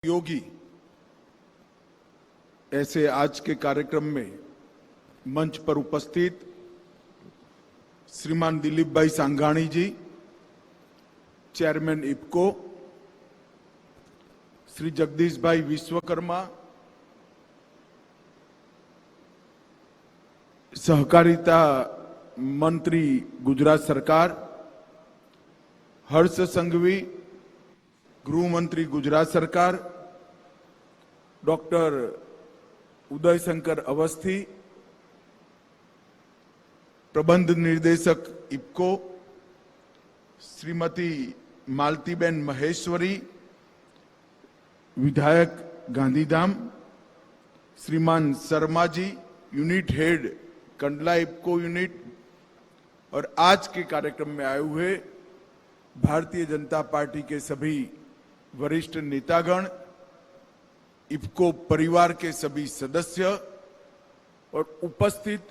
योगी ऐसे आज के कार्यक्रम में मंच पर उपस्थित श्रीमान दिलीप भाई सांघाणी जी, चेयरमैन इफको, श्री जगदीश भाई विश्वकर्मा, सहकारिता मंत्री गुजरात सरकार, हर्ष संघवी, गृह मंत्री गुजरात सरकार, डॉक्टर उदय शंकर अवस्थी, प्रबंध निर्देशक इफको, श्रीमती मालतीबेन महेश्वरी, विधायक गांधीधाम, श्रीमान Sharma ji, unit head Kandla IFFCO unit, और आज के कार्यक्रम में आए हुए भारतीय जनता पार्टी के सभी वरिष्ठ नेतागण, इफको परिवार के सभी सदस्य और उपस्थित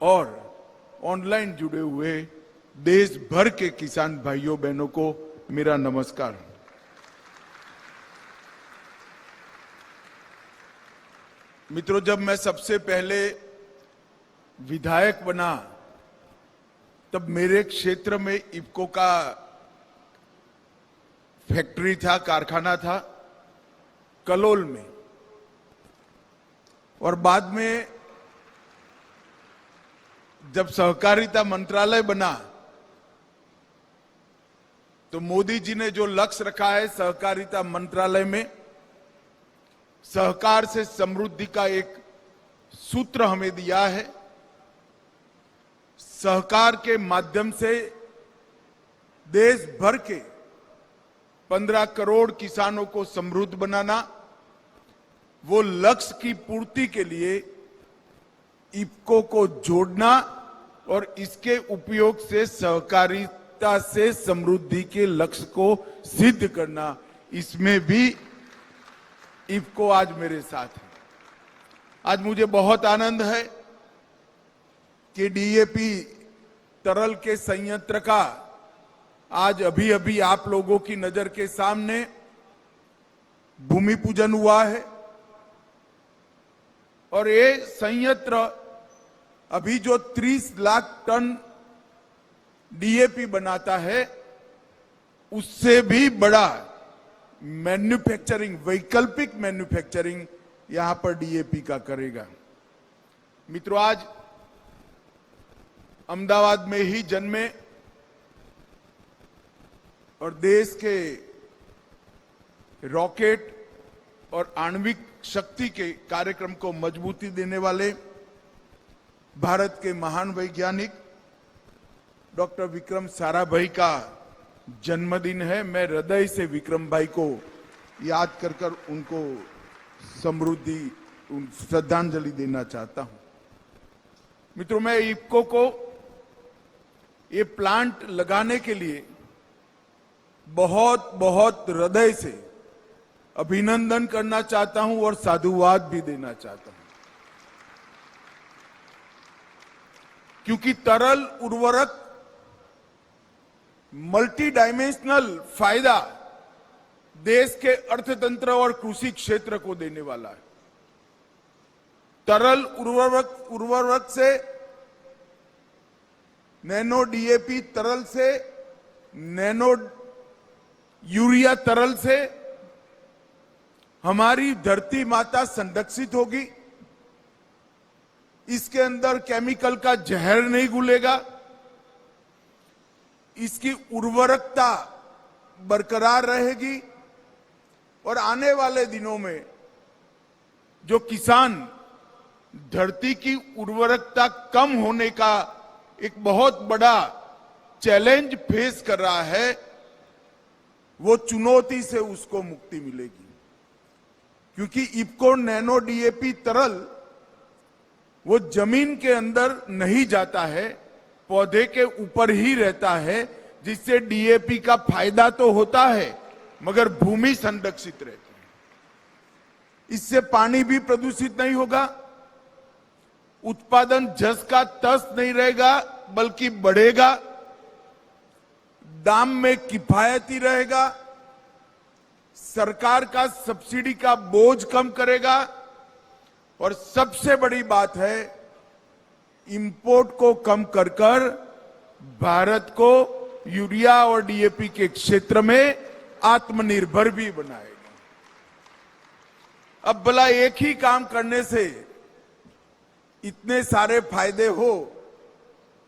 और ऑनलाइन जुड़े हुए देश भर के किसान भाइयों बहनों को मेरा नमस्कार। मित्रों, जब मैं सबसे पहले विधायक बना तब मेरे क्षेत्र में इफको का फैक्ट्री था, कारखाना था कलोल में, और बाद में जब सहकारिता मंत्रालय बना तो मोदी जी ने जो लक्ष्य रखा है सहकारिता मंत्रालय में, सहकार से समृद्धि का एक सूत्र हमें दिया है। सहकार के माध्यम से देश भर के 15 करोड़ किसानों को समृद्ध बनाना, वो लक्ष्य की पूर्ति के लिए इफको को जोड़ना और इसके उपयोग से सहकारिता से समृद्धि के लक्ष्य को सिद्ध करना, इसमें भी इफको आज मेरे साथ है। आज मुझे बहुत आनंद है कि डीएपी तरल के संयंत्र का आज अभी अभी आप लोगों की नजर के सामने भूमि पूजन हुआ है, और ये संयंत्र अभी जो 30 लाख टन डीएपी बनाता है उससे भी बड़ा मैन्युफैक्चरिंग, वैकल्पिक मैन्युफैक्चरिंग यहां पर डीएपी का करेगा। मित्रों, आज अहमदाबाद में ही जन्मे और देश के रॉकेट और आणविक शक्ति के कार्यक्रम को मजबूती देने वाले भारत के महान वैज्ञानिक डॉक्टर विक्रम साराभाई का जन्मदिन है। मैं हृदय से विक्रम भाई को याद कर कर उनको श्रद्धांजलि देना चाहता हूं। मित्रों, मैं इफको को ये प्लांट लगाने के लिए बहुत बहुत हृदय से अभिनंदन करना चाहता हूं और साधुवाद भी देना चाहता हूं, क्योंकि तरल उर्वरक मल्टी डायमेंशनल फायदा देश के अर्थतंत्र और कृषि क्षेत्र को देने वाला है। तरल उर्वरक से, नैनो डीएपी तरल से, नैनो यूरिया तरल से हमारी धरती माता संरक्षित होगी। इसके अंदर केमिकल का जहर नहीं घुलेगा, इसकी उर्वरकता बरकरार रहेगी, और आने वाले दिनों में जो किसान धरती की उर्वरकता कम होने का एक बहुत बड़ा चैलेंज फेस कर रहा है, वो चुनौती से उसको मुक्ति मिलेगी, क्योंकि इफको नैनो डीएपी तरल वो जमीन के अंदर नहीं जाता है, पौधे के ऊपर ही रहता है, जिससे डीएपी का फायदा तो होता है मगर भूमि संरक्षित रहती है। इससे पानी भी प्रदूषित नहीं होगा, उत्पादन जस का तस नहीं रहेगा बल्कि बढ़ेगा, दाम में किफायती रहेगा, सरकार का सब्सिडी का बोझ कम करेगा और सबसे बड़ी बात है इंपोर्ट को कम कर कर भारत को यूरिया और डीएपी के क्षेत्र में आत्मनिर्भर भी बनाएगा। अब भला एक ही काम करने से इतने सारे फायदे हो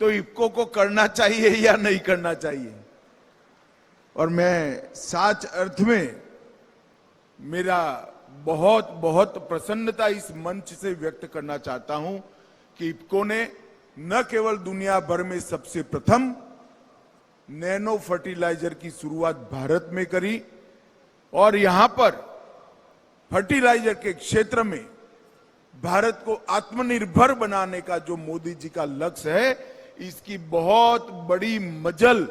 तो इफको को करना चाहिए या नहीं करना चाहिए? और मैं सच अर्थ में मेरा बहुत बहुत प्रसन्नता इस मंच से व्यक्त करना चाहता हूं कि इफको ने न केवल दुनिया भर में सबसे प्रथम नैनो फर्टिलाइजर की शुरुआत भारत में करी और यहां पर फर्टिलाइजर के क्षेत्र में भारत को आत्मनिर्भर बनाने का जो मोदी जी का लक्ष्य है, इसकी बहुत बड़ी मजल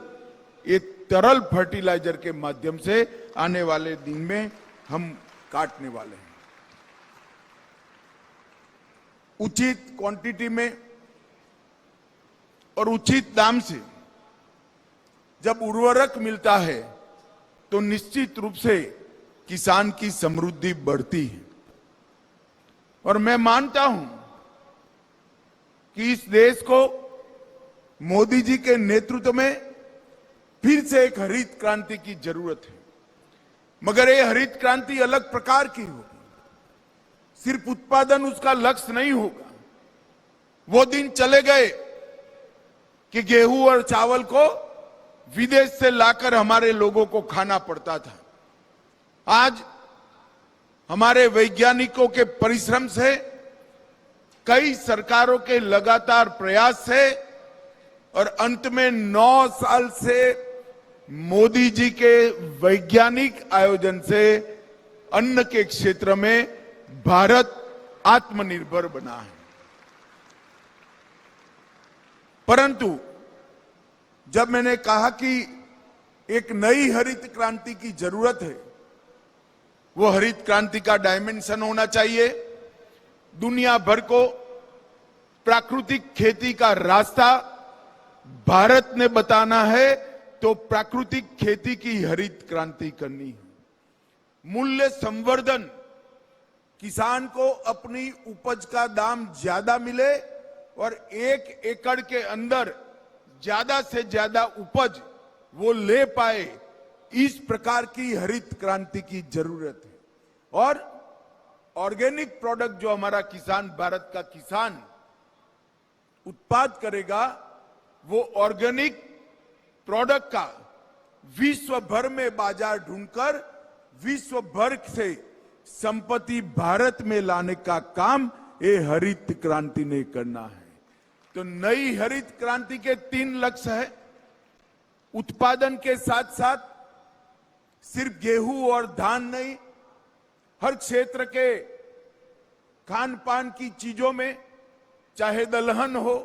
ये तरल फर्टिलाइजर के माध्यम से आने वाले दिन में हम काटने वाले हैं। उचित क्वांटिटी में और उचित दाम से जब उर्वरक मिलता है तो निश्चित रूप से किसान की समृद्धि बढ़ती है। और मैं मानता हूं कि इस देश को मोदी जी के नेतृत्व में फिर से एक हरित क्रांति की जरूरत है, मगर ये हरित क्रांति अलग प्रकार की होगी। सिर्फ उत्पादन उसका लक्ष्य नहीं होगा। वो दिन चले गए कि गेहूं और चावल को विदेश से लाकर हमारे लोगों को खाना पड़ता था। आज हमारे वैज्ञानिकों के परिश्रम से, कई सरकारों के लगातार प्रयास से और अंत में 9 साल से मोदी जी के वैज्ञानिक आयोजन से अन्न के क्षेत्र में भारत आत्मनिर्भर बना है। परंतु जब मैंने कहा कि एक नई हरित क्रांति की जरूरत है, वो हरित क्रांति का डायमेंशन होना चाहिए। दुनिया भर को प्राकृतिक खेती का रास्ता भारत ने बताना है तो प्राकृतिक खेती की हरित क्रांति करनी है। मूल्य संवर्धन, किसान को अपनी उपज का दाम ज्यादा मिले और 1 एकड़ के अंदर ज्यादा से ज्यादा उपज वो ले पाए, इस प्रकार की हरित क्रांति की जरूरत है। और ऑर्गेनिक प्रोडक्ट जो हमारा किसान, भारत का किसान उत्पाद करेगा, वो ऑर्गेनिक प्रोडक्ट का विश्व भर में बाजार ढूंढकर विश्व भर से संपत्ति भारत में लाने का काम ये हरित क्रांति ने करना है। तो नई हरित क्रांति के 3 लक्ष्य है। उत्पादन के साथ साथ सिर्फ गेहूं और धान नहीं, हर क्षेत्र के खान पान की चीजों में, चाहे दलहन हो,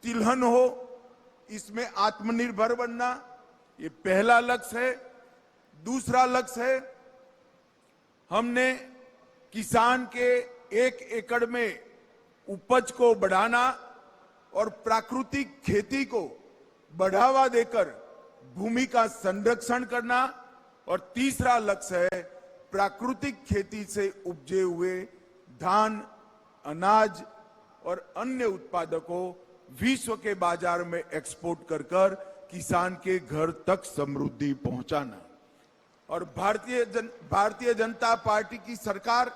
तिलहन हो, इसमें आत्मनिर्भर बनना, ये पहला लक्ष्य है। दूसरा लक्ष्य है, हमने किसान के 1 एकड़ में उपज को बढ़ाना और प्राकृतिक खेती को बढ़ावा देकर भूमि का संरक्षण करना। और तीसरा लक्ष्य है प्राकृतिक खेती से उपजे हुए धान, अनाज और अन्य उत्पादों को विश्व के बाजार में एक्सपोर्ट कर कर किसान के घर तक समृद्धि पहुंचाना। और भारतीय जनता पार्टी की सरकार,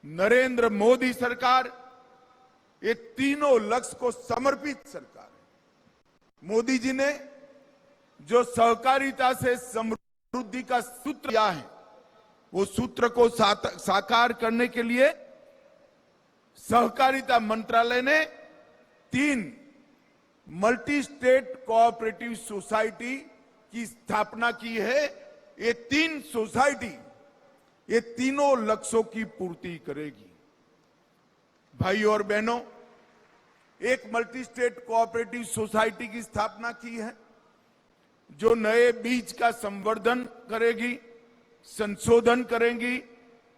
नरेंद्र मोदी सरकार, ये तीनों लक्ष्य को समर्पित सरकार है। मोदी जी ने जो सहकारिता से समृद्धि का सूत्र दिया है, वो सूत्र को साकार करने के लिए सहकारिता मंत्रालय ने 3 मल्टी स्टेट कोऑपरेटिव सोसाइटी की स्थापना की है। ये 3 सोसाइटी ये तीनों लक्ष्यों की पूर्ति करेगी। भाइयों और बहनों, एक मल्टी स्टेट कोऑपरेटिव सोसाइटी की स्थापना की है जो नए बीज का संवर्धन करेगी, संशोधन करेगी,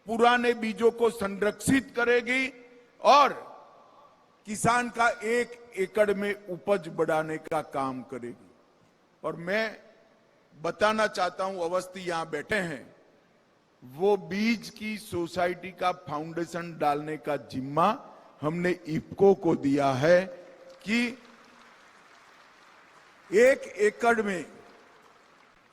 पुराने बीजों को संरक्षित करेगी और किसान का 1 एकड़ में उपज बढ़ाने का काम करेगी। और मैं बताना चाहता हूं, अवस्थी यहां बैठे हैं, वो बीज की सोसाइटी का फाउंडेशन डालने का जिम्मा हमने इफको को दिया है कि 1 एकड़ में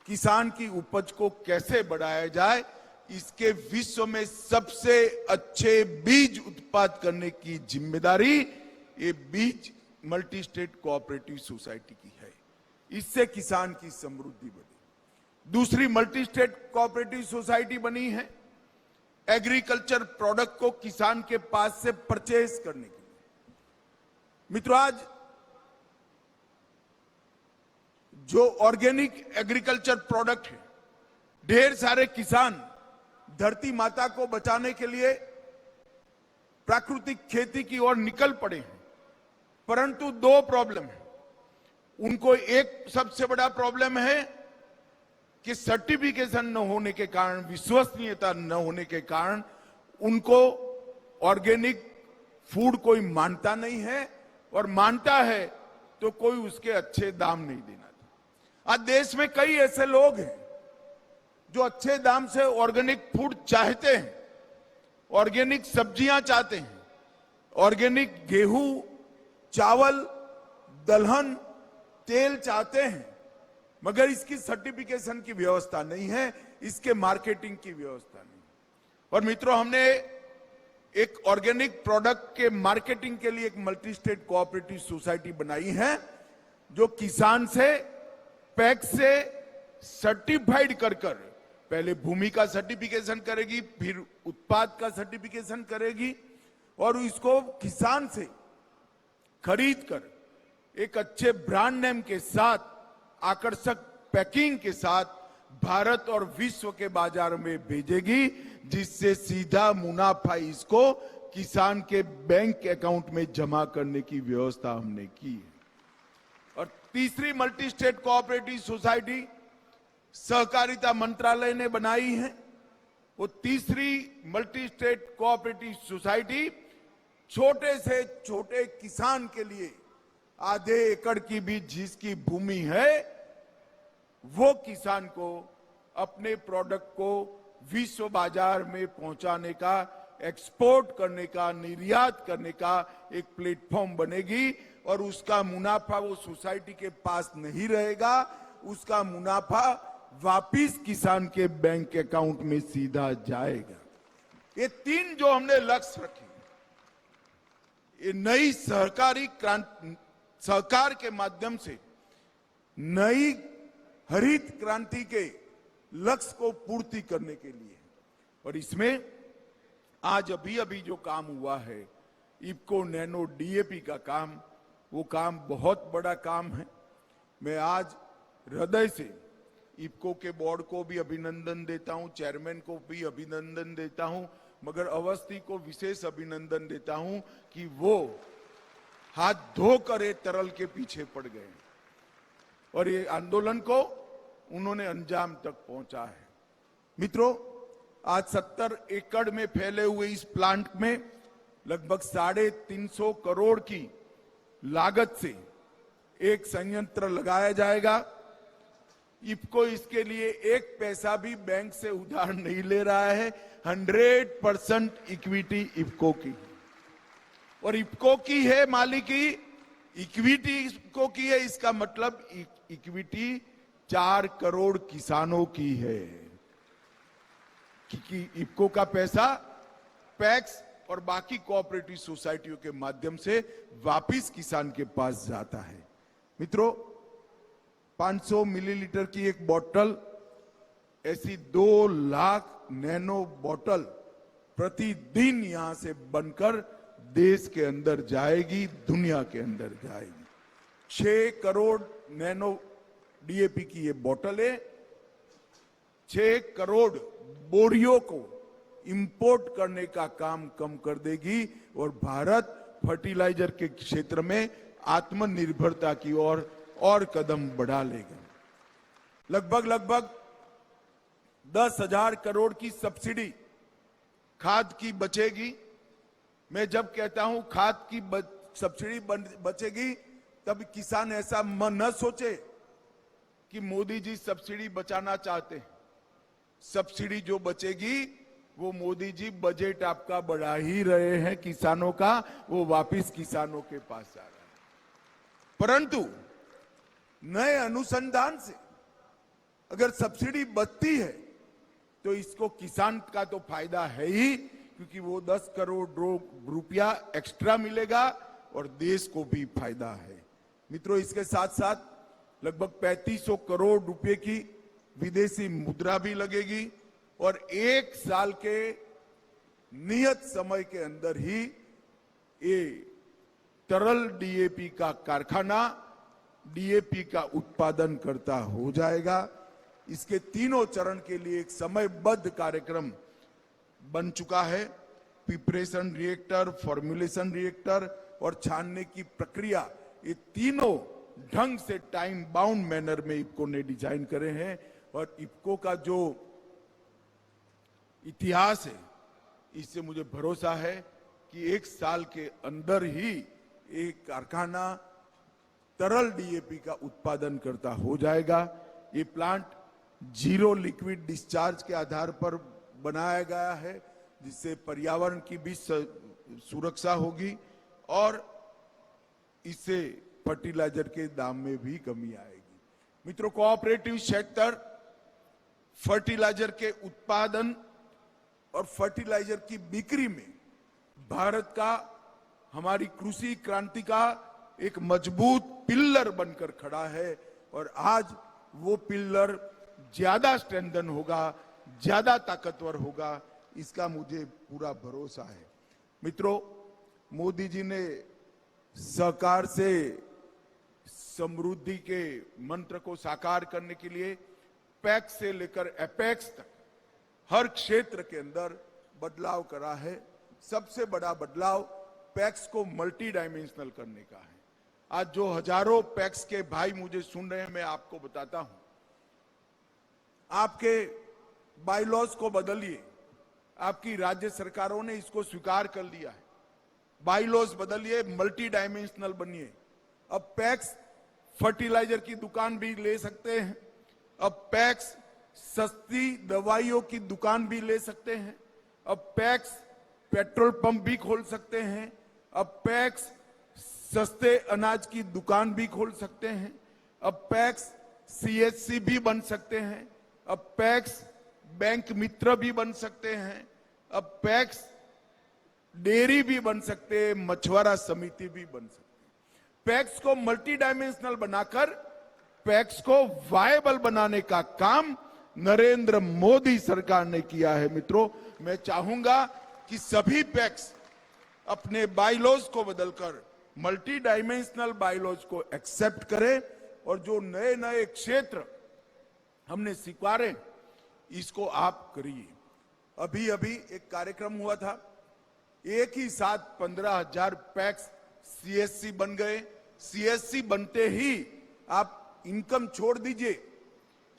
किसान की उपज को कैसे बढ़ाया जाए, इसके विश्व में सबसे अच्छे बीज उत्पादन करने की जिम्मेदारी ये बीज मल्टी स्टेट कोऑपरेटिव सोसाइटी की है। इससे किसान की समृद्धि बढ़ी। दूसरी मल्टी स्टेट कोऑपरेटिव सोसाइटी बनी है एग्रीकल्चर प्रोडक्ट को किसान के पास से परचेज करने के लिए। मित्रों, आज जो ऑर्गेनिक एग्रीकल्चर प्रोडक्ट है, ढेर सारे किसान धरती माता को बचाने के लिए प्राकृतिक खेती की ओर निकल पड़े हैं, परंतु 2 प्रॉब्लम है उनको। एक सबसे बड़ा प्रॉब्लम है कि सर्टिफिकेशन न होने के कारण, विश्वसनीयता न होने के कारण उनको ऑर्गेनिक फूड कोई मानता नहीं है, और मानता है तो कोई उसके अच्छे दाम नहीं देना था। आज देश में कई ऐसे लोग हैं जो अच्छे दाम से ऑर्गेनिक फूड चाहते हैं, ऑर्गेनिक सब्जियां चाहते हैं, ऑर्गेनिक गेहूं, चावल, दलहन, तेल चाहते हैं, मगर इसकी सर्टिफिकेशन की व्यवस्था नहीं है, इसके मार्केटिंग की व्यवस्था नहीं। और मित्रों, हमने एक ऑर्गेनिक प्रोडक्ट के मार्केटिंग के लिए एक मल्टी स्टेट कोऑपरेटिव सोसाइटी बनाई है, जो किसान से पैक्स से सर्टिफाइड कर पहले भूमि का सर्टिफिकेशन करेगी, फिर उत्पाद का सर्टिफिकेशन करेगी, और इसको किसान से खरीद कर एक अच्छे ब्रांड नेम के साथ, आकर्षक पैकिंग के साथ भारत और विश्व के बाजार में भेजेगी, जिससे सीधा मुनाफा इसको किसान के बैंक अकाउंट में जमा करने की व्यवस्था हमने की है। और तीसरी मल्टी स्टेट कोऑपरेटिव सोसाइटी सहकारिता मंत्रालय ने बनाई है। वो तीसरी मल्टी स्टेट कोऑपरेटिव सोसाइटी छोटे से छोटे किसान के लिए आधे एकड़ की भी जिसकी भूमि है, वो किसान को अपने प्रोडक्ट को विश्व बाजार में पहुंचाने का, एक्सपोर्ट करने का, निर्यात करने का एक प्लेटफॉर्म बनेगी, और उसका मुनाफा वो सोसाइटी के पास नहीं रहेगा, उसका मुनाफा वापिस किसान के बैंक अकाउंट में सीधा जाएगा। ये 3 जो हमने लक्ष्य रखे, ये नई सहकारी क्रांति, सहकार के माध्यम से नई हरित क्रांति के लक्ष्य को पूर्ति करने के लिए। और इसमें आज अभी जो काम हुआ है, इफको नैनो डीएपी का काम, वो काम बहुत बड़ा काम है। मैं आज हृदय से इफको के बोर्ड को भी अभिनंदन देता हूं, चेयरमैन को भी अभिनंदन देता हूं, मगर अवस्थी को विशेष अभिनंदन देता हूं कि वो हाथ धोकर ये तरल के पीछे पड़ गए और ये आंदोलन को उन्होंने अंजाम तक पहुंचा है। मित्रों, आज 70 एकड़ में फैले हुए इस प्लांट में लगभग 350 करोड़ की लागत से एक संयंत्र लगाया जाएगा। इफको इसके लिए 1 पैसा भी बैंक से उधार नहीं ले रहा है। 100% इक्विटी इफको की, और इफको की है मालिकी, इक्विटी इफको की है। इसका मतलब इक्विटी 4 करोड़ किसानों की है, क्योंकि इफको का पैसा पैक्स और बाकी कोऑपरेटिव सोसाइटियों के माध्यम से वापिस किसान के पास जाता है। मित्रों, 500 मिलीलीटर की एक बोतल, ऐसी 2 लाख नैनो बोतल प्रतिदिन यहां से बनकर देश के अंदर जाएगी, दुनिया के अंदर जाएगी। 6 करोड़ नैनो डीएपी की ये बोतल है, 6 करोड़ बोरियों को इंपोर्ट करने का काम कम कर देगी और भारत फर्टिलाइजर के क्षेत्र में आत्मनिर्भरता की ओर और कदम बढ़ा लेगा। लगभग 10,000 करोड़ की सब्सिडी खाद की बचेगी। मैं जब कहता हूं खाद की सब्सिडी बचेगी, तब किसान ऐसा न सोचे कि मोदी जी सब्सिडी बचाना चाहते हैं। सब्सिडी जो बचेगी वो मोदी जी बजट आपका बढ़ा ही रहे हैं, किसानों का वो वापिस किसानों के पास आ रहा है। परंतु नए अनुसंधान से अगर सब्सिडी बचती है तो इसको किसान का तो फायदा है ही, क्योंकि वो 10 करोड़ रुपया एक्स्ट्रा मिलेगा और देश को भी फायदा है। मित्रों, इसके साथ साथ लगभग 3500 करोड़ रुपए की विदेशी मुद्रा भी लगेगी और 1 साल के नियत समय के अंदर ही ये तरल डीएपी का कारखाना डीएपी का उत्पादन करता हो जाएगा। इसके तीनों चरण के लिए एक समयबद्ध कार्यक्रम बन चुका है। प्रिपरेशन रिएक्टर, फॉर्मुलेशन रिएक्टर और छानने की प्रक्रिया, ये तीनों ढंग से टाइम बाउंड मैनर में इफको ने डिजाइन करे हैं और इफको का जो इतिहास है, इससे मुझे भरोसा है कि 1 साल के अंदर ही एक कारखाना तरल डीएपी का उत्पादन करता हो जाएगा। ये प्लांट जीरो लिक्विड डिस्चार्ज के आधार पर बनाया गया है, जिससे पर्यावरण की भी सुरक्षा होगी और इससे फर्टिलाइजर के दाम में भी कमी आएगी। मित्रों, कोऑपरेटिव सेक्टर फर्टिलाइजर के उत्पादन और फर्टिलाइजर की बिक्री में भारत का, हमारी कृषि क्रांति का एक मजबूत पिल्लर बनकर खड़ा है और आज वो पिल्लर ज्यादा स्ट्रेंथन होगा, ज्यादा ताकतवर होगा, इसका मुझे पूरा भरोसा है। मित्रों, मोदी जी ने सहकार से समृद्धि के मंत्र को साकार करने के लिए पैक्स से लेकर एपेक्स तक हर क्षेत्र के अंदर बदलाव करा है। सबसे बड़ा बदलाव पैक्स को मल्टी डायमेंशनल करने का है। आज जो हजारों पैक्स के भाई मुझे सुन रहे हैं, मैं आपको बताता हूं, आपके बायलॉज को बदलिए। आपकी राज्य सरकारों ने इसको स्वीकार कर लिया है। बायलॉज बदलिए, मल्टी डायमेंशनल बनिए। अब पैक्स फर्टिलाइजर की दुकान भी ले सकते हैं, अब पैक्स सस्ती दवाइयों की दुकान भी ले सकते हैं, अब पैक्स पेट्रोल पंप भी खोल सकते हैं, अब पैक्स सस्ते अनाज की दुकान भी खोल सकते हैं, अब पैक्स सीएचसी भी बन सकते हैं, अब पैक्स बैंक मित्र भी बन सकते हैं, अब पैक्स डेयरी भी बन सकते हैं, मछुआरा समिति भी बन सकते हैं। पैक्स को मल्टी डायमेंशनल बनाकर पैक्स को वायबल बनाने का काम नरेंद्र मोदी सरकार ने किया है। मित्रों, मैं चाहूंगा कि सभी पैक्स अपने बायलॉज को बदलकर मल्टी डायमेंशनल बायलॉज को एक्सेप्ट करें और जो नए नए क्षेत्र हमने स्वीकारे इसको आप करिए। अभी अभी एक कार्यक्रम हुआ था, एक ही साथ 15,000 पैक्स सीएससी बन गए। सीएससी बनते ही आप इनकम छोड़ दीजिए,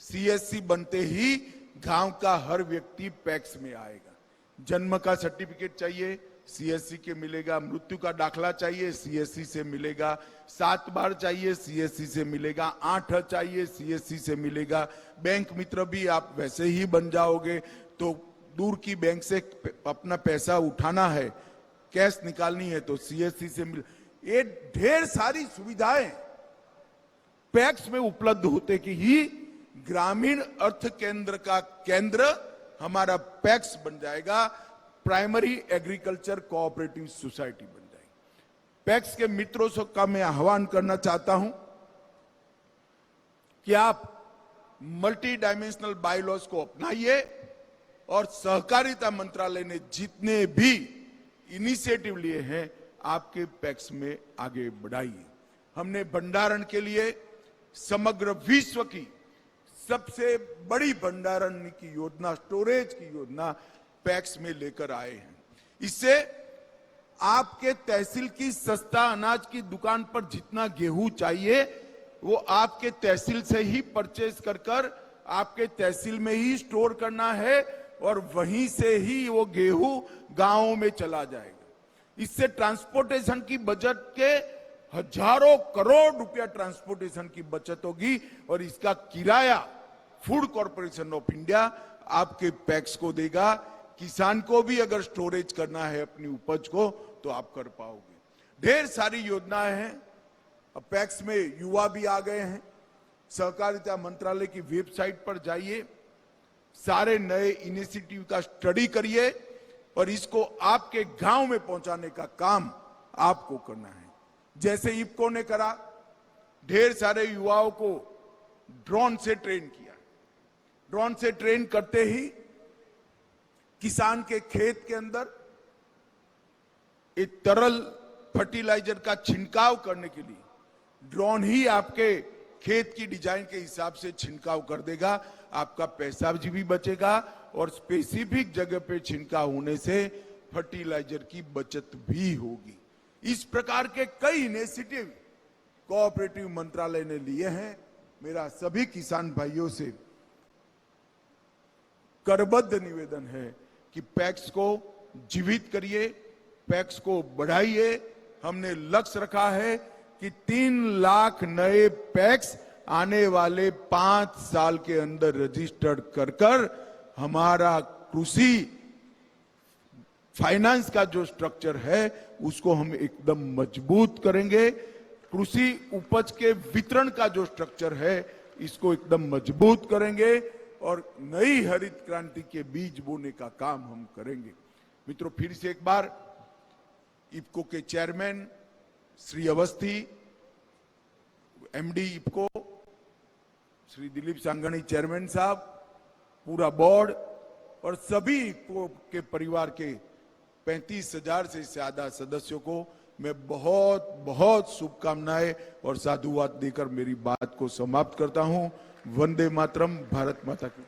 सीएससी बनते ही गांव का हर व्यक्ति पैक्स में आएगा। जन्म का सर्टिफिकेट चाहिए, सीएससी के मिलेगा। मृत्यु का दाखला चाहिए, सीएससी से मिलेगा। 7 बार चाहिए, सीएससी से मिलेगा। 8 चाहिए, सीएससी से मिलेगा। बैंक मित्र भी आप वैसे ही बन जाओगे। तो दूर की बैंक से अपना पैसा उठाना है, कैश निकालनी है तो सीएससी से मिल। ये ढेर सारी सुविधाएं पैक्स में उपलब्ध होते कि ही ग्रामीण अर्थ केंद्र का केंद्र हमारा पैक्स बन जाएगा, प्राइमरी एग्रीकल्चर कोऑपरेटिव सोसाइटी बन जाएगी। पैक्स के मित्रों से का मैं आह्वान करना चाहता हूं कि आप मल्टी डायमेंशनल बायलॉज को अपनाइए और सहकारिता मंत्रालय ने जितने भी इनिशिएटिव लिए हैं आपके पैक्स में आगे बढ़ाइए। हमने भंडारण के लिए समग्र विश्व की सबसे बड़ी भंडारण की योजना, स्टोरेज की योजना पैक्स में लेकर आए हैं। इससे आपके तहसील की सस्ता अनाज की दुकान पर जितना गेहूं चाहिए वो आपके तहसील से ही परचेज कर आपके तहसील में ही स्टोर करना है और वहीं से ही वो गेहूं गांवों में चला जाएगा। इससे ट्रांसपोर्टेशन की बजट के हजारों करोड़ रुपया ट्रांसपोर्टेशन की बचत होगी और इसका किराया फूड कॉर्पोरेशन ऑफ इंडिया आपके पैक्स को देगा। किसान को भी अगर स्टोरेज करना है अपनी उपज को तो आप कर पाओगे। ढेर सारी योजनाएं हैं। अब पैक्स में युवा भी आ गए हैं। सहकारिता मंत्रालय की वेबसाइट पर जाइए, सारे नए इनिशिएटिव का स्टडी करिए और इसको आपके गांव में पहुंचाने का काम आपको करना है। जैसे इफ्को ने करा, ढेर सारे युवाओं को ड्रोन से ट्रेन किया। ड्रोन से ट्रेन करते ही किसान के खेत के अंदर एक तरल फर्टिलाइजर का छिड़काव करने के लिए ड्रोन ही आपके खेत की डिजाइन के हिसाब से छिड़काव कर देगा। आपका पैसा भी बचेगा और स्पेसिफिक जगह पे छिड़काव होने से फर्टिलाइजर की बचत भी होगी। इस प्रकार के कई इनिशिएटिव कोऑपरेटिव मंत्रालय ने लिए हैं। मेरा सभी किसान भाइयों से करबद्ध निवेदन है कि पैक्स को जीवित करिए, पैक्स को बढ़ाइए। हमने लक्ष्य रखा है कि 3 लाख नए पैक्स आने वाले 5 साल के अंदर रजिस्टर्ड कर हमारा कृषि फाइनेंस का जो स्ट्रक्चर है उसको हम एकदम मजबूत करेंगे। कृषि उपज के वितरण का जो स्ट्रक्चर है इसको एकदम मजबूत करेंगे और नई हरित क्रांति के बीज बोने का काम हम करेंगे। मित्रों, फिर से एक बार इफ्को के chairman Shri Awasthi, MD IFFCO Shri Dilip Sanghani chairman साहब, पूरा बोर्ड और सभी इफ्को के परिवार के 35,000 से ज्यादा सदस्यों को मैं बहुत बहुत शुभकामनाएं और साधुवाद देकर मेरी बात को समाप्त करता हूं। वंदे मातरम। भारत माता की।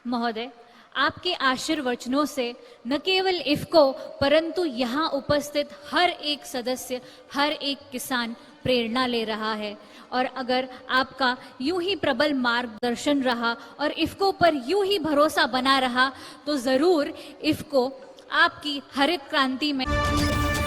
महोदय, आपके आशीर्वचनों से न केवल इफ्को परंतु यहाँ उपस्थित हर एक सदस्य, हर एक किसान प्रेरणा ले रहा है। और अगर आपका यूं ही प्रबल मार्गदर्शन रहा और इफ्को पर यूं ही भरोसा बना रहा तो जरूर इफ्को आपकी हरित क्रांति में